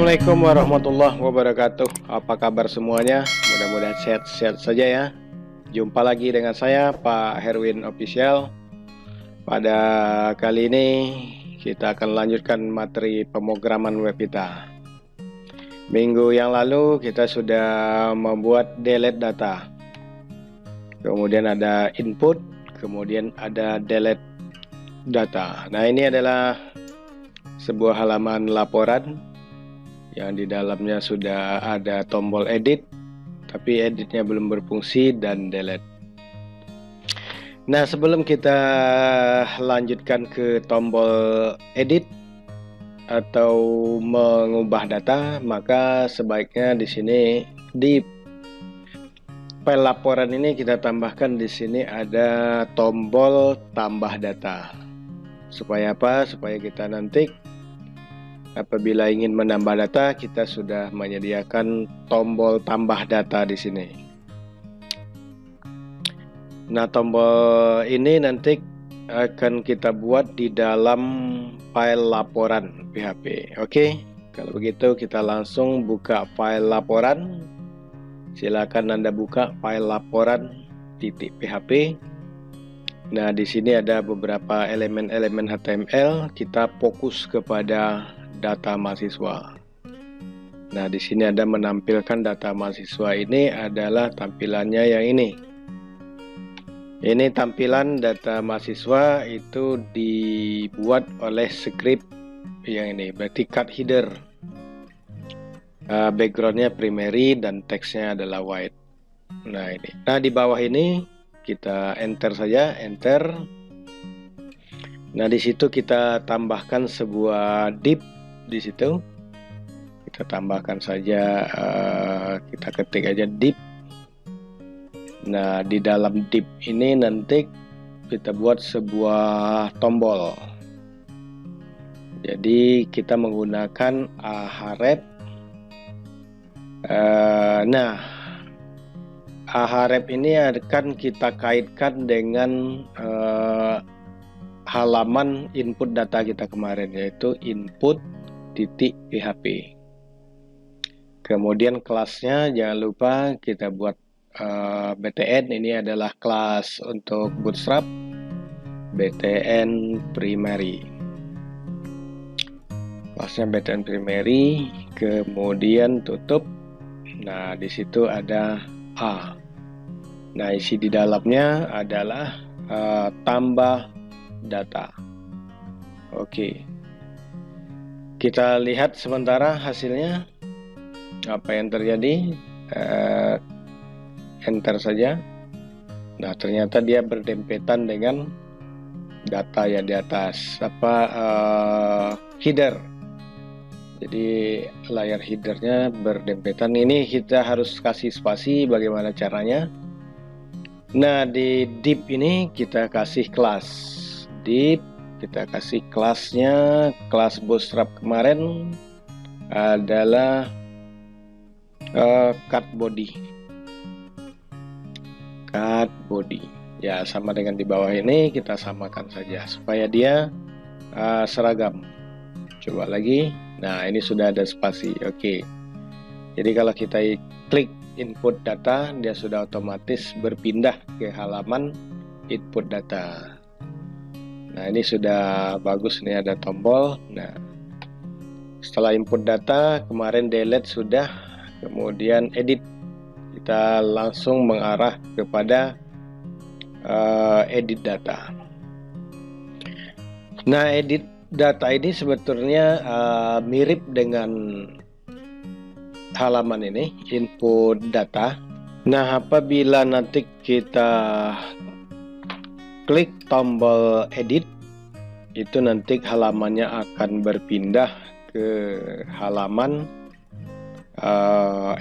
Assalamualaikum warahmatullahi wabarakatuh. Apa kabar semuanya? Mudah-mudahan sehat-sehat saja ya. Jumpa lagi dengan saya Pak Herwin Official. Pada kali ini kita akan lanjutkan materi pemrograman web kita. Minggu yang lalu kita sudah membuat delete data. Kemudian ada input, kemudian ada delete data. Nah, ini adalah sebuah halaman laporan yang di dalamnya sudah ada tombol edit, tapi editnya belum berfungsi, dan delete. Nah, sebelum kita lanjutkan ke tombol edit atau mengubah data, maka sebaiknya di sini di file laporan ini kita tambahkan di sini ada tombol tambah data. Supaya apa? Supaya kita nanti apabila ingin menambah data, kita sudah menyediakan tombol tambah data di sini. Nah, tombol ini nanti akan kita buat di dalam file laporan PHP. Oke, kalau begitu kita langsung buka file laporan. Silakan Anda buka file laporan .php. Nah, di sini ada beberapa elemen-elemen HTML. Kita fokus kepada data mahasiswa. Nah, di sini ada menampilkan data mahasiswa. Ini adalah tampilannya yang ini. Ini tampilan data mahasiswa itu dibuat oleh script yang ini, berarti cut header. Backgroundnya primary dan teksnya adalah white. Nah, ini. Nah, di bawah ini kita enter saja, enter. Nah, di situ kita tambahkan sebuah div. Di situ kita tambahkan saja, kita ketik aja div. Nah, di dalam div ini nanti kita buat sebuah tombol. Jadi kita menggunakan ahref. Nah, ahref ini akan kita kaitkan dengan halaman input data kita kemarin, yaitu input.php. Kemudian kelasnya jangan lupa kita buat btn. Ini adalah kelas untuk Bootstrap, btn primary. Kelasnya btn primary, kemudian tutup. Nah, di situ ada A. Nah, isi di dalamnya adalah tambah data. Oke, kita lihat sementara hasilnya apa yang terjadi. Enter saja. Nah, ternyata dia berdempetan dengan data yang di atas, header. Jadi layar headernya berdempetan. Ini kita harus kasih spasi. Bagaimana caranya? Nah, di div ini kita kasih kelas div. Kita kasih kelasnya, kelas Bootstrap kemarin adalah cut body. Cut body. Ya, sama dengan di bawah ini, kita samakan saja supaya dia seragam. Coba lagi. Nah, ini sudah ada spasi. Oke. Jadi kalau kita klik input data, dia sudah otomatis berpindah ke halaman input data. Nah, ini sudah bagus, ini ada tombol. Nah, setelah input data, kemarin delete sudah, kemudian edit. Kita langsung mengarah kepada edit data. Nah, edit data ini sebetulnya mirip dengan halaman ini, input data. Nah, apabila nanti kita klik tombol edit, itu nanti halamannya akan berpindah ke halaman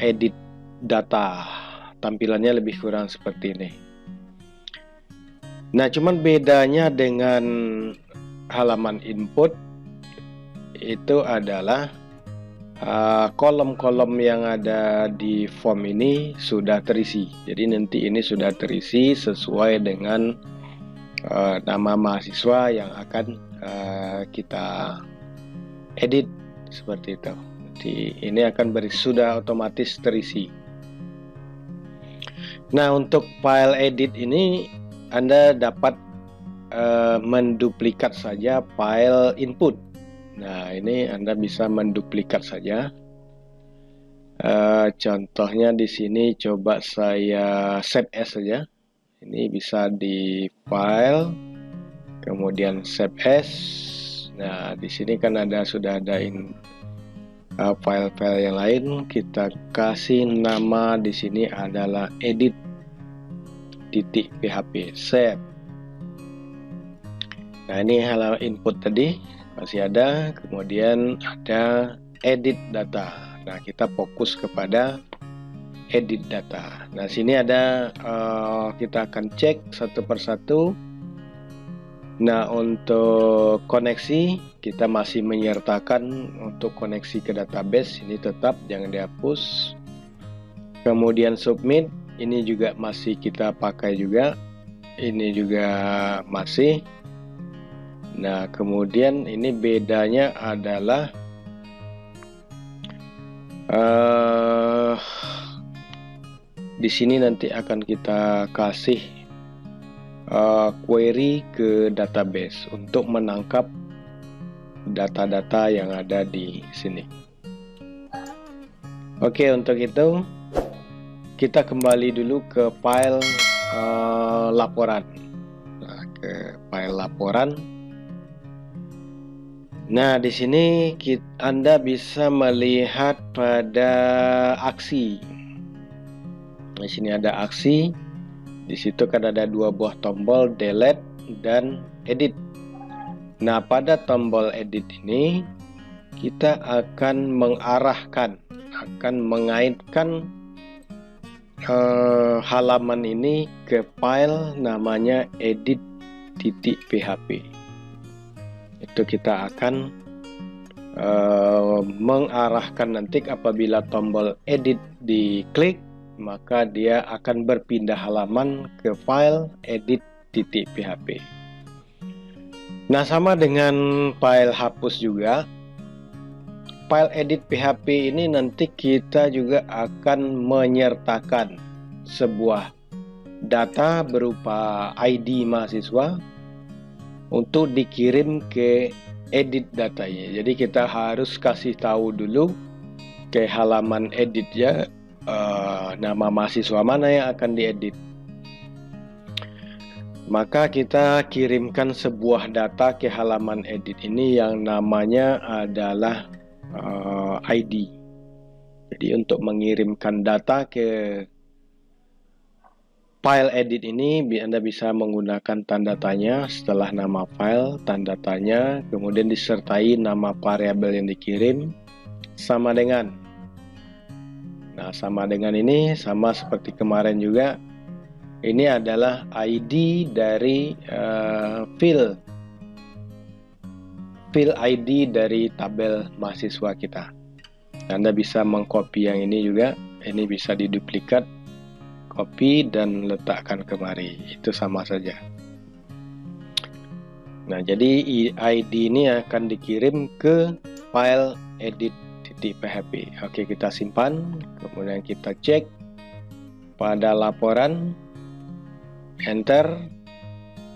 edit data. Tampilannya lebih kurang seperti ini. Nah, cuman bedanya dengan halaman input itu adalah kolom-kolom yang ada di form ini sudah terisi. Jadi nanti ini sudah terisi sesuai dengan nama mahasiswa yang akan kita edit, seperti itu. ini akan sudah otomatis terisi. Nah, untuk file edit ini Anda dapat menduplikat saja file input. Nah, ini Anda bisa menduplikat saja. Contohnya di sini coba saya save as saja. Ini bisa di file, kemudian save as. Nah, di sini kan sudah ada file-file yang lain. Kita kasih nama di sini adalah edit.php, save. Nah, ini halaman input tadi masih ada, kemudian ada edit data. Nah, kita fokus kepada edit data. Nah, sini ada kita akan cek satu persatu. Nah, untuk koneksi kita masih menyertakan untuk koneksi ke database, ini tetap jangan dihapus. Kemudian submit, ini juga masih kita pakai juga. Ini juga masih. Nah, kemudian ini bedanya adalah di sini nanti akan kita kasih query ke database untuk menangkap data-data yang ada di sini. Oke, untuk itu kita kembali dulu ke file laporan. Nah, ke file laporan. Nah, di sini Anda bisa melihat pada aksi. Di sini ada aksi. Di situ kan ada dua buah tombol, delete dan edit. Nah, pada tombol edit ini kita akan mengarahkan, akan mengaitkan halaman ini ke file namanya edit.php. Itu kita akan mengarahkan nanti apabila tombol edit diklik, maka dia akan berpindah halaman ke file edit.php. Nah, sama dengan file hapus juga, file edit PHP ini nanti kita juga akan menyertakan sebuah data berupa ID mahasiswa untuk dikirim ke edit datanya. Jadi kita harus kasih tahu dulu ke halaman editnya nama mahasiswa mana yang akan diedit. Maka kita kirimkan sebuah data ke halaman edit ini yang namanya adalah ID. Jadi untuk mengirimkan data ke file edit ini, Anda bisa menggunakan tanda tanya setelah nama file, tanda tanya, kemudian disertai nama variabel yang dikirim sama dengan. Nah, sama dengan ini sama seperti kemarin juga. Ini adalah ID dari file ID dari tabel mahasiswa kita. Anda bisa mengcopy yang ini juga. Ini bisa diduplikat, copy dan letakkan kemari, itu sama saja. Nah, jadi ID ini akan dikirim ke file edit.php. Oke, kita simpan, kemudian kita cek pada laporan, enter.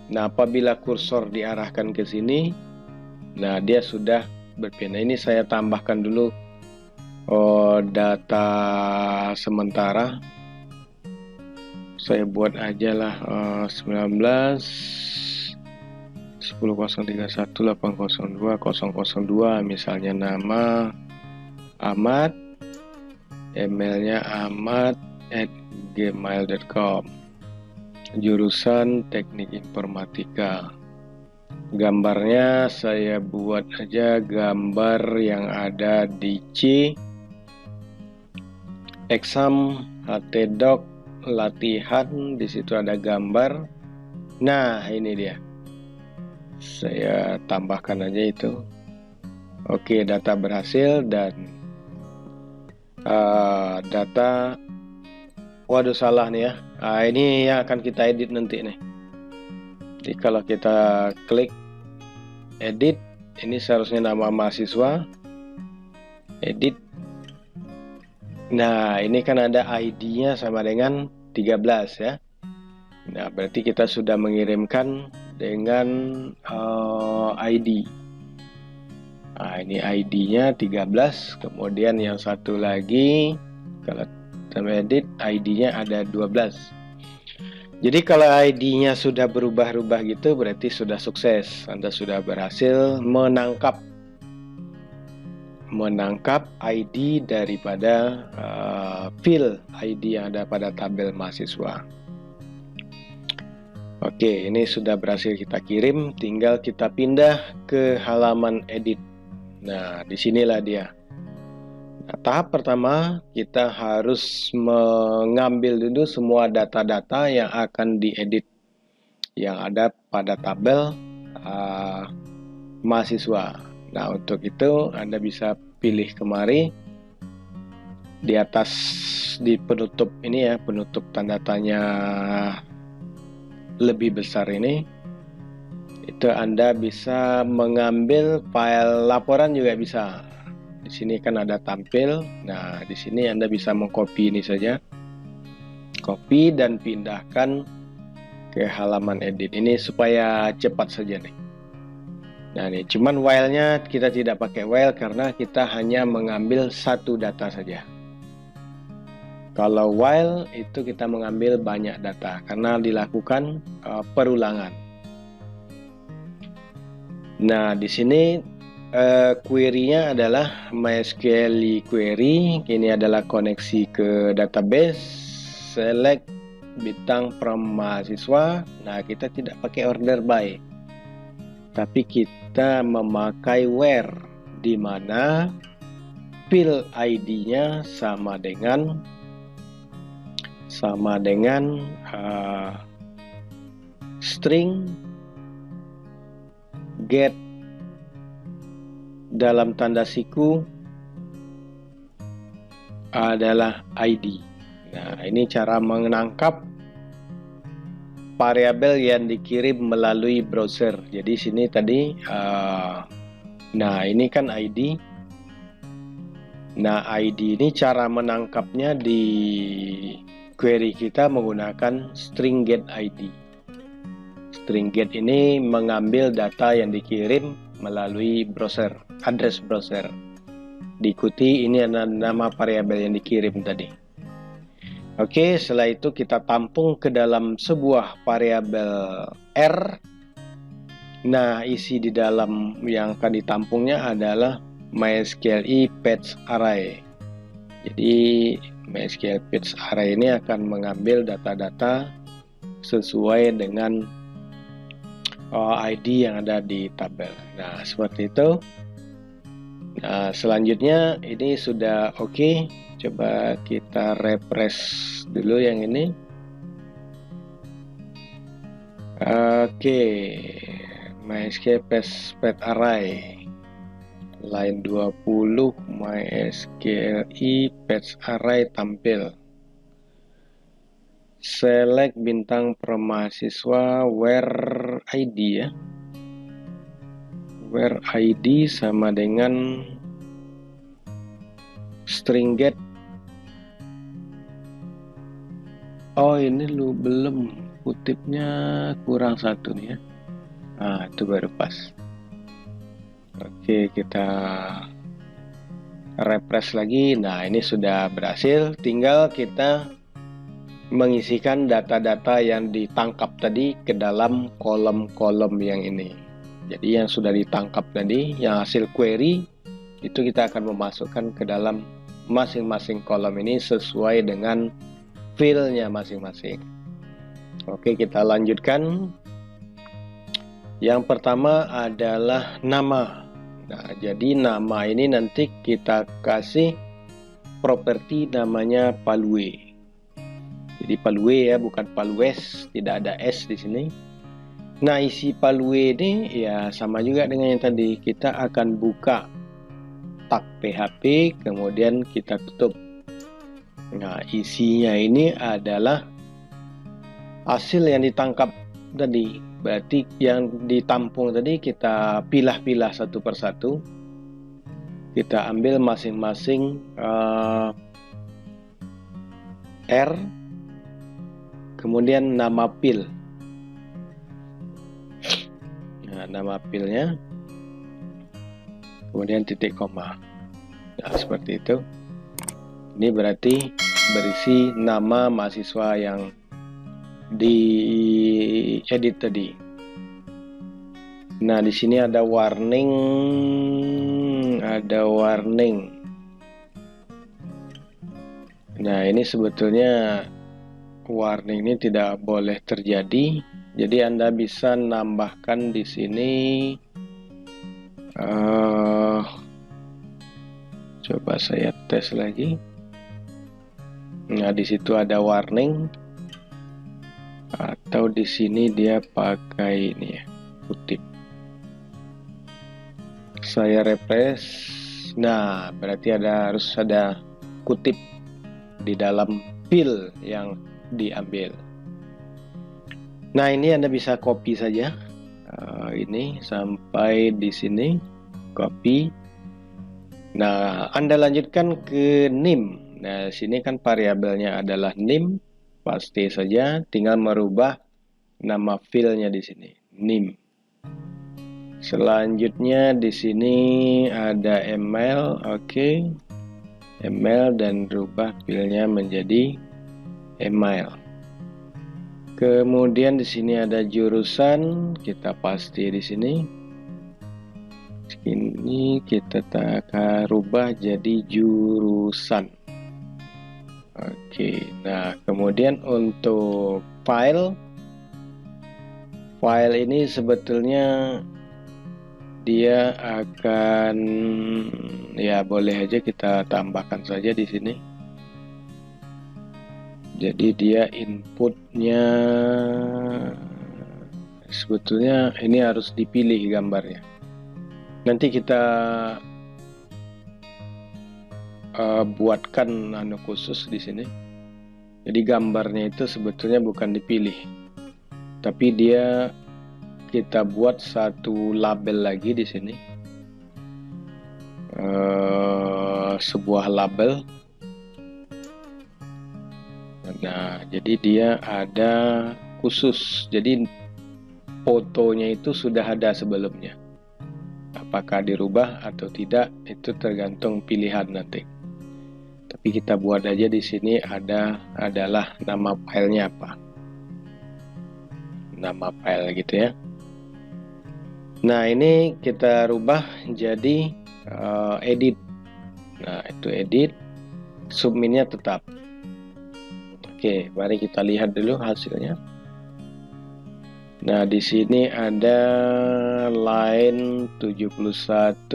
Nah, apabila kursor diarahkan ke sini, nah dia sudah berpindah. Ini saya tambahkan dulu data sementara. Saya buat aja lah 19 10.031.802.002, misalnya nama Ahmad, emailnya ahmad@gmail.com, jurusan teknik informatika. Gambarnya saya buat aja gambar yang ada di C, exam, htdoc, latihan, di situ ada gambar. Nah, ini dia. Saya tambahkan aja itu. Oke, data berhasil dan data. Waduh, salah nih ya. Nah, ini yang akan kita edit nanti nih. Jadi kalau kita klik edit, ini seharusnya nama mahasiswa, edit, Nah, ini kan ada ID-nya sama dengan 13 ya. Nah, berarti kita sudah mengirimkan dengan ID. Nah, ini ID-nya 13. Kemudian yang satu lagi, kalau kita edit, ID-nya ada 12. Jadi kalau ID-nya sudah berubah-ubah gitu, berarti sudah sukses. Anda sudah berhasil menangkap ID daripada field ID yang ada pada tabel mahasiswa. Oke, ini sudah berhasil kita kirim, tinggal kita pindah ke halaman edit. Nah, disinilah dia. Nah, tahap pertama, kita harus mengambil dulu semua data-data yang akan diedit yang ada pada tabel mahasiswa. Nah, untuk itu Anda bisa pilih kemari di atas di penutup ini ya, penutup tanda tanya lebih besar ini. Itu Anda bisa mengambil file laporan juga bisa. Di sini kan ada tampil. Nah, di sini Anda bisa mengcopy ini saja. Copy dan pindahkan ke halaman edit ini supaya cepat saja nih. Nah, ini cuman filenya kita tidak pakai file karena kita hanya mengambil satu data saja. Kalau while itu kita mengambil banyak data karena dilakukan perulangan. Nah, di sini query-nya adalah MySQL query. Ini adalah koneksi ke database. Select bintang from mahasiswa. Nah, kita tidak pakai order by, tapi kita memakai where, di mana field ID-nya sama dengan string get dalam tanda siku adalah ID. Nah, ini cara menangkap variabel yang dikirim melalui browser. Jadi sini tadi nah ini kan ID. Nah, ID ini cara menangkapnya di query kita menggunakan string get ID. String get ini mengambil data yang dikirim melalui browser, address browser. Diikuti ini adalah nama variabel yang dikirim tadi. Oke, setelah itu kita tampung ke dalam sebuah variabel R. Nah, isi di dalam yang akan ditampungnya adalah MySQL Page Array. Jadi MySQL Page Array ini akan mengambil data-data sesuai dengan ID yang ada di tabel. Nah, seperti itu. Nah, selanjutnya ini sudah oke. Coba kita refresh dulu yang ini. Oke, MySQL Page Array line 20 MySQL Page Array tampil. Select bintang from mahasiswa where ID ya. Where ID sama dengan string get. Oh, ini lu belum, kutipnya kurang satu nih ya. Nah, itu baru pas. Oke, kita refresh lagi. Nah, ini sudah berhasil. Tinggal kita mengisikan data-data yang ditangkap tadi ke dalam kolom-kolom yang ini. Jadi yang sudah ditangkap tadi, yang hasil query, itu kita akan memasukkan ke dalam masing-masing kolom ini sesuai dengan fieldnya masing-masing. Oke, kita lanjutkan. Yang pertama adalah nama. Nah, jadi nama ini nanti kita kasih properti namanya Palue. Jadi Palue ya, bukan Palues, tidak ada S di sini. Nah, isi Palue ini ya sama juga dengan yang tadi. Kita akan buka tag PHP, kemudian kita tutup. Nah, isinya ini adalah hasil yang ditangkap tadi. Berarti yang ditampung tadi kita pilah-pilah satu persatu. Kita ambil masing-masing R, kemudian nama file. Nah, nama filenya, kemudian titik koma. Nah, seperti itu. Ini berarti berisi nama mahasiswa yang diedit tadi. Nah, di sini ada warning, Nah, ini sebetulnya warning ini tidak boleh terjadi. Jadi Anda bisa nambahkan di sini. Coba saya tes lagi. Nah, di situ ada warning, atau di sini dia pakai ini ya, kutip. Saya refresh. Nah, berarti harus ada kutip di dalam file yang diambil. Nah, ini Anda bisa copy saja. Ini sampai di sini, copy. Nah, Anda lanjutkan ke name. Nah, sini kan variabelnya adalah name, paste saja, tinggal merubah nama filenya di sini, name. Selanjutnya di sini ada email, oke. Email, dan rubah filenya menjadi email. Kemudian di sini ada jurusan, kita paste di sini. Ini kita rubah jadi jurusan. Oke, nah kemudian untuk file ini sebetulnya dia akan, ya boleh aja kita tambahkan saja di sini. Jadi dia inputnya sebetulnya ini harus dipilih gambarnya. Nanti kita buatkan khusus di sini. Jadi gambarnya itu sebetulnya bukan dipilih, tapi kita buat satu label lagi di sini, sebuah label. Nah, jadi dia ada khusus. Jadi fotonya itu sudah ada sebelumnya. Apakah dirubah atau tidak itu tergantung pilihan nanti. Tapi kita buat aja di sini adalah nama filenya apa. Nama file gitu ya. Nah, ini kita rubah jadi edit. Nah, itu edit, subminnya tetap. Oke, mari kita lihat dulu hasilnya. Nah, di sini ada line 71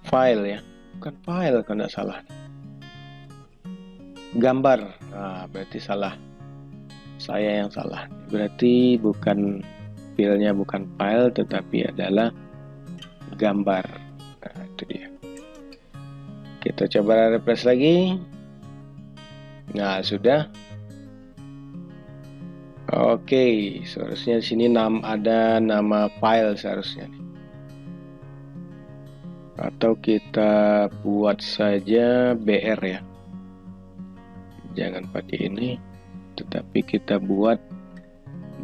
file ya, bukan file kalau tidak salah, gambar. Nah, berarti salah, saya yang salah. Berarti bukan filenya, bukan file, tetapi adalah gambar. Nah, itu dia. Kita coba refresh lagi. Nah, sudah. Oke, seharusnya di sini ada nama file seharusnya. Atau kita buat saja BR ya. Jangan pakai ini, tetapi kita buat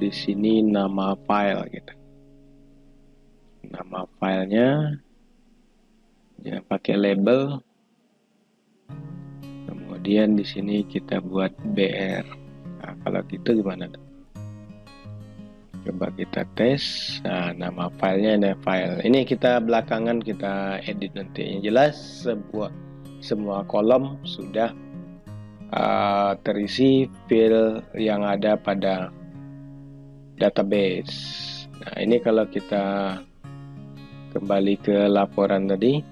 di sini nama file gitu. Nama filenya jangan pakai label. Kemudian di sini kita buat BR. Nah, kalau gitu gimana? Coba kita tes. Nah, nama filenya ada file. Ini kita belakangan kita edit nanti. Yang jelas semua kolom sudah terisi file yang ada pada database. Nah, ini kalau kita kembali ke laporan tadi,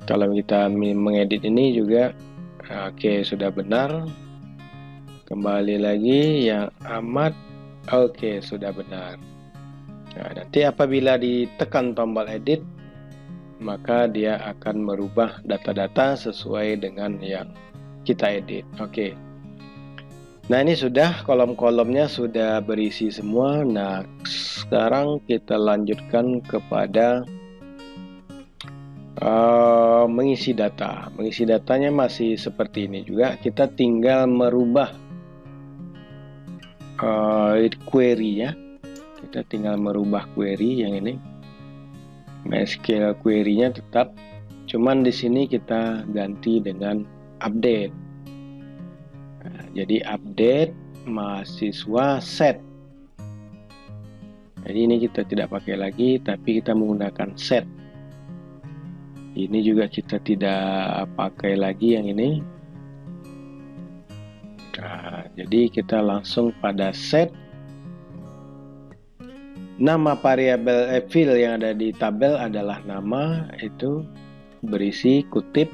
kalau kita mengedit ini juga oke, sudah benar. Kembali lagi yang amat, oke, sudah benar. Nah, nanti apabila ditekan tombol edit, maka dia akan merubah data-data sesuai dengan yang kita edit. Oke. Nah, ini sudah kolom-kolomnya sudah berisi semua. Nah, sekarang kita lanjutkan kepada mengisi data. Mengisi datanya masih seperti ini juga. Kita tinggal merubah query-nya. Kita tinggal merubah query yang ini. MySQL query-nya tetap, cuman di sini kita ganti dengan update. Nah, jadi update mahasiswa set. Jadi ini kita tidak pakai lagi, tapi kita menggunakan set. Ini juga kita tidak pakai lagi yang ini. Nah, jadi kita langsung pada set. Nama variabel field yang ada di tabel adalah nama, itu berisi kutip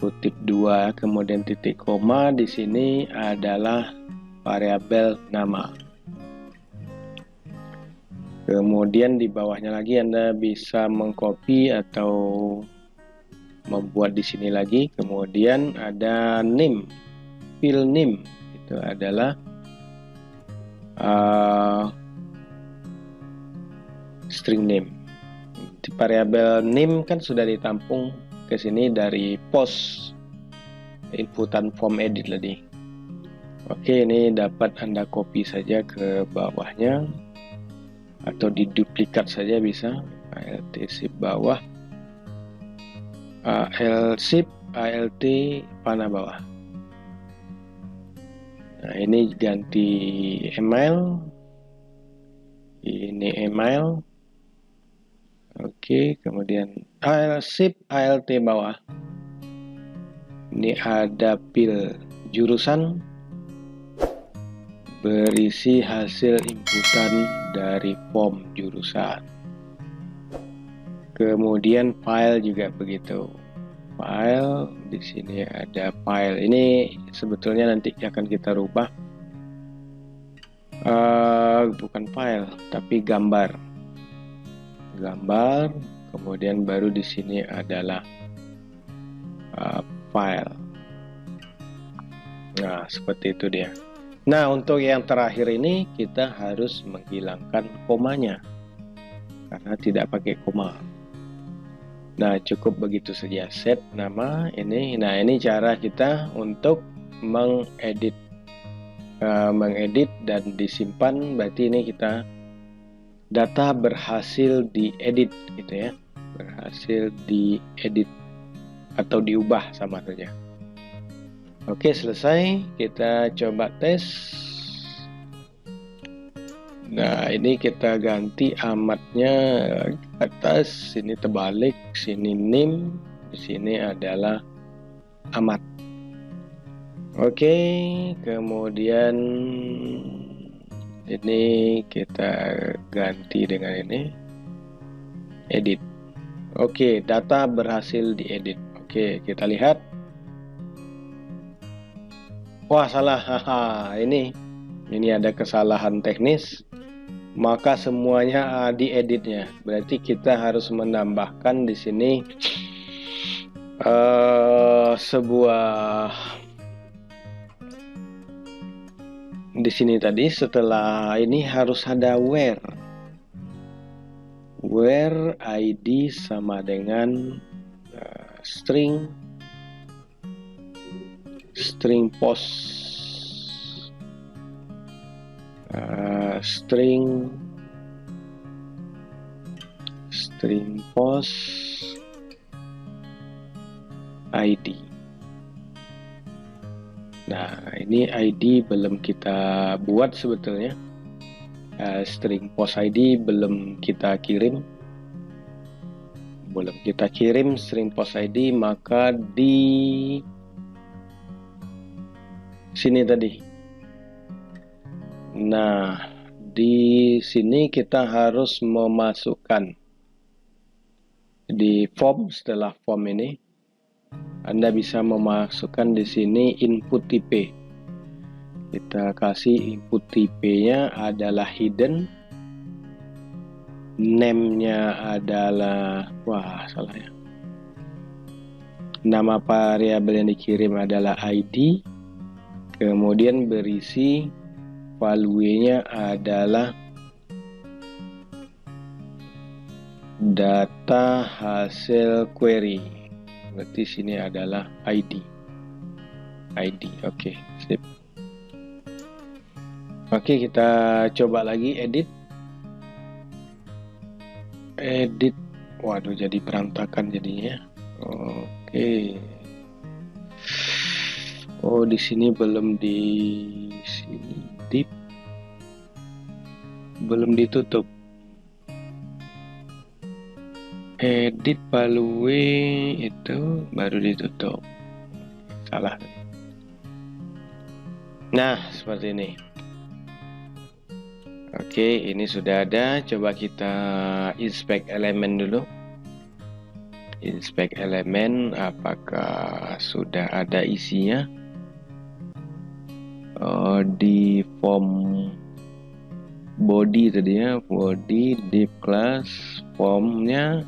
2, kemudian titik koma. Di sini adalah variabel nama. Kemudian di bawahnya lagi Anda bisa mengcopy atau membuat di sini lagi. Kemudian ada name, field name, itu adalah string name. Di variabel name kan sudah ditampung ke sini dari post inputan form edit tadi. Oke, ini dapat Anda copy saja ke bawahnya atau diduplikat saja bisa. ALT shift bawah, AL shift ALT panah bawah. Nah, ini ganti email. Ini email. Oke, kemudian AL shift ALT bawah. Ini ada pil jurusan, berisi hasil inputan dari form jurusan. Kemudian file juga begitu. File, di sini ada file. Ini sebetulnya nanti akan kita rubah. Bukan file, tapi gambar. Gambar, kemudian baru di sini adalah file. Nah, seperti itu dia. Nah, untuk yang terakhir ini kita harus menghilangkan komanya karena tidak pakai koma. Nah, cukup begitu saja. Set nama ini. Nah, ini cara kita untuk mengedit dan disimpan. Berarti ini kita data berhasil diedit gitu ya. Berhasil diedit atau diubah sama saja. Oke, selesai. Kita coba tes. Nah, ini kita ganti amatnya ke atas, sini terbalik, sini name, di sini adalah amat. Oke, kemudian ini kita ganti dengan ini, edit. Oke, data berhasil diedit. Oke, kita lihat. Wah, salah. Haha, ini ada kesalahan teknis. Maka semuanya dieditnya. Berarti kita harus menambahkan di sini sebuah di sini tadi setelah ini harus ada where id sama dengan string post string post ID. Nah, ini ID belum kita buat sebetulnya. String post ID belum kita kirim. String post ID, maka di sini tadi. Nah, di sini kita harus memasukkan di form. Setelah form ini Anda bisa memasukkan di sini input type. Kita kasih input type-nya adalah hidden, name-nya adalah salah ya. Nama variabel yang dikirim adalah ID, Kemudian berisi value-nya adalah data hasil query. Berarti sini adalah ID. Oke, sip. Oke, kita coba lagi edit. Waduh, jadi berantakan jadinya. Oke. Oh, di sini belum belum ditutup. Edit value itu baru ditutup. Salah. Nah, seperti ini. Oke, ini sudah ada. Coba kita inspect elemen dulu. Inspect elemen, apakah sudah ada isinya? Di form body tadi ya, body div class formnya.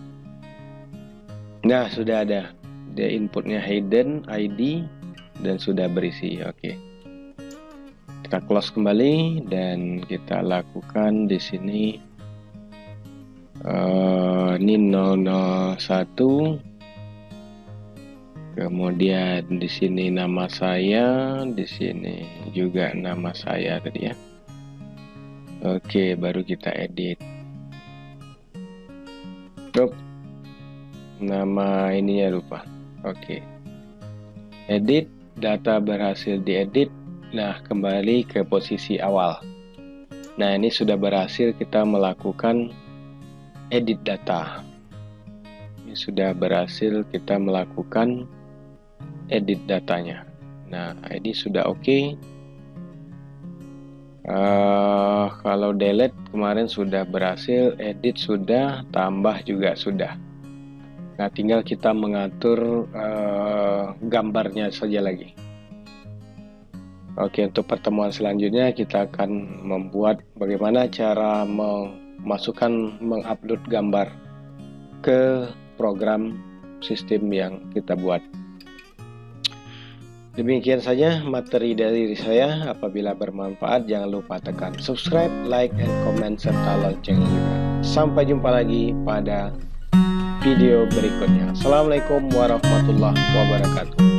Nah, sudah ada. Dia inputnya hidden ID dan sudah berisi. Oke. Kita close kembali dan kita lakukan di sini ini 001. Kemudian di sini nama saya, di sini juga nama saya tadi ya. Oke, baru kita edit. Nama ininya lupa. Oke. Edit, data berhasil diedit. Nah, kembali ke posisi awal. Nah, ini sudah berhasil kita melakukan edit data. Ini sudah berhasil kita melakukan edit datanya. Nah, ini sudah oke. Kalau delete kemarin sudah berhasil, edit sudah, tambah juga sudah. Nah, tinggal kita mengatur gambarnya saja lagi. Oke, untuk pertemuan selanjutnya kita akan membuat bagaimana cara mengupload gambar ke program sistem yang kita buat. Demikian saja materi dari saya. Apabila bermanfaat, jangan lupa tekan subscribe, like, and comment, serta loncengnya juga. Sampai jumpa lagi pada video berikutnya. Assalamualaikum warahmatullahi wabarakatuh.